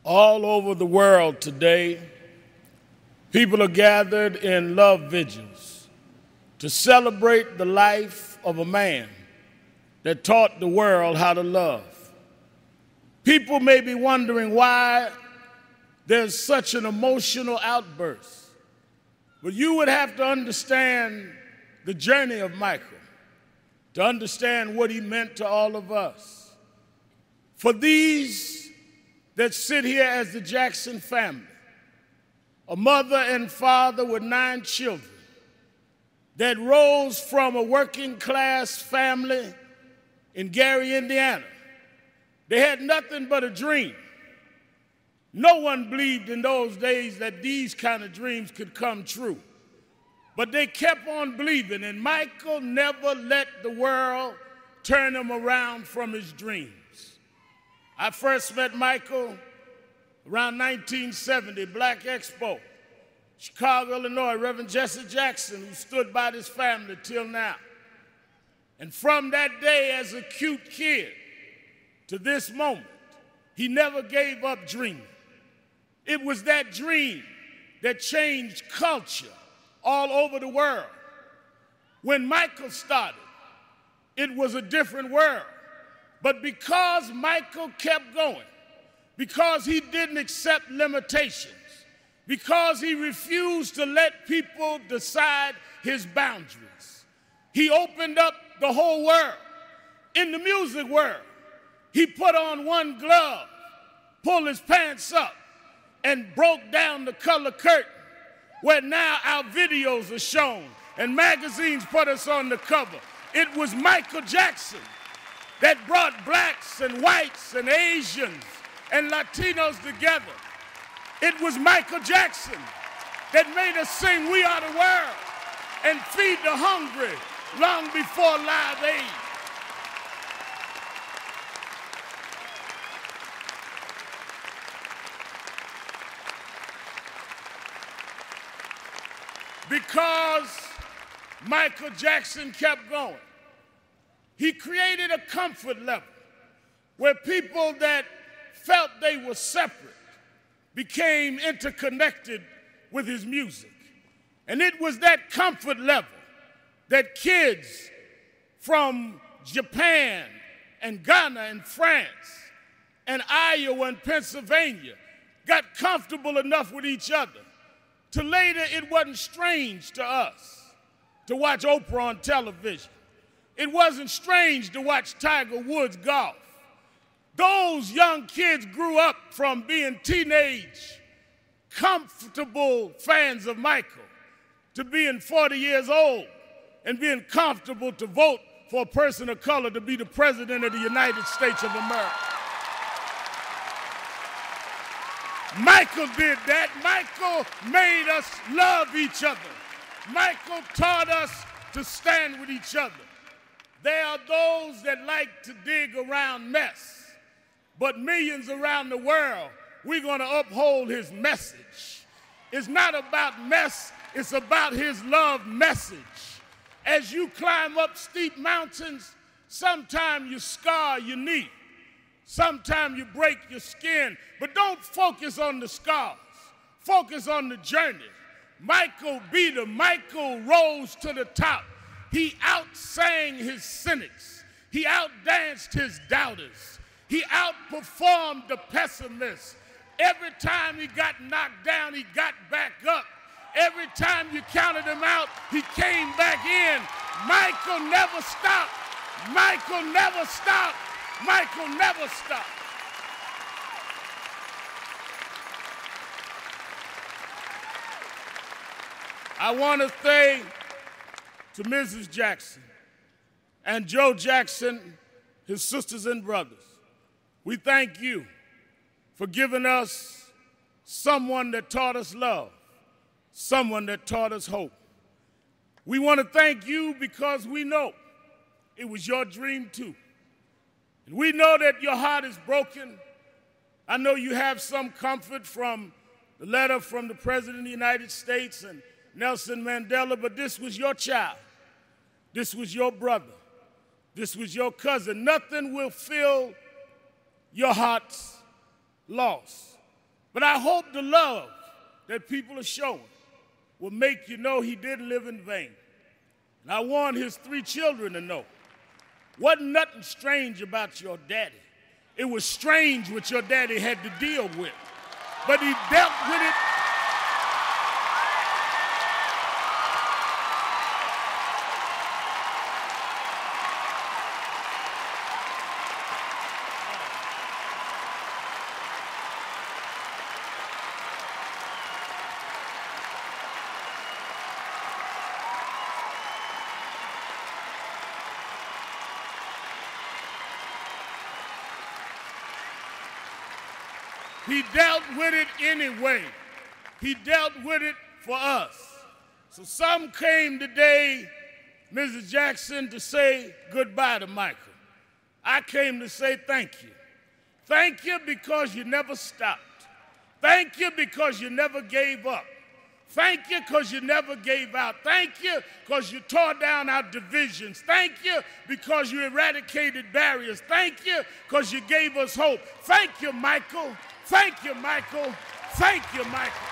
All over the world today, people are gathered in love vigils to celebrate the life of a man that taught the world how to love. People may be wondering why there's such an emotional outburst, but you would have to understand the journey of Michael to understand what he meant to all of us. For these that sit here as the Jackson family, a mother and father with 9 children that rose from a working class family in Gary, Indiana. They had nothing but a dream. No one believed in those days that these kind of dreams could come true. But they kept on believing, and Michael never let the world turn him around from his dreams. I first met Michael around 1970, Black Expo, Chicago, Illinois, Reverend Jesse Jackson, who stood by this family till now. And from that day as a cute kid to this moment, he never gave up dreaming. It was that dream that changed culture all over the world. When Michael started, it was a different world. But because Michael kept going, because he didn't accept limitations, because he refused to let people decide his boundaries, he opened up the whole world. In the music world, he put on one glove, pulled his pants up, and broke down the color curtain, where now our videos are shown and magazines put us on the cover. It was Michael Jackson that brought blacks and whites and Asians and Latinos together. It was Michael Jackson that made us sing "We Are the World" and feed the hungry long before Live Aid. Because Michael Jackson kept going, he created a comfort level where people that felt they were separate became interconnected with his music. And it was that comfort level that kids from Japan and Ghana and France and Iowa and Pennsylvania got comfortable enough with each other to later it wasn't strange to us to watch Oprah on television. It wasn't strange to watch Tiger Woods golf. Those young kids grew up from being teenage, comfortable fans of Michael to being 40 years old and being comfortable to vote for a person of color to be the president of the United States of America. Michael did that. Michael made us love each other. Michael taught us to stand with each other. There are those that like to dig around mess, but millions around the world, we're going to uphold his message. It's not about mess, it's about his love message. As you climb up steep mountains, sometimes you scar your knee, sometimes you break your skin, but don't focus on the scars, focus on the journey. Michael beat him. Michael rose to the top. He outsang his cynics. He outdanced his doubters. He outperformed the pessimists. Every time he got knocked down, he got back up. Every time you counted him out, he came back in. Michael never stopped. Michael never stopped. Michael never stopped. I want to say to Mrs. Jackson and Joe Jackson, his sisters and brothers, we thank you for giving us someone that taught us love, someone that taught us hope. We want to thank you because we know it was your dream too. And we know that your heart is broken. I know you have some comfort from the letter from the President of the United States and Nelson Mandela, but this was your child. This was your brother. This was your cousin. Nothing will fill your heart's loss But I hope the love that people are showing will make you know he didn't live in vain. And I want his 3 children to know, wasn't nothing strange about your daddy. It was strange what your daddy had to deal with. But he dealt with it. He dealt with it anyway. He dealt with it for us. So some came today, Mrs. Jackson, to say goodbye to Michael. I came to say thank you. Thank you because you never stopped. Thank you because you never gave up. Thank you because you never gave out. Thank you because you tore down our divisions. Thank you because you eradicated barriers. Thank you because you gave us hope. Thank you, Michael. Thank you, Michael. Thank you, Michael.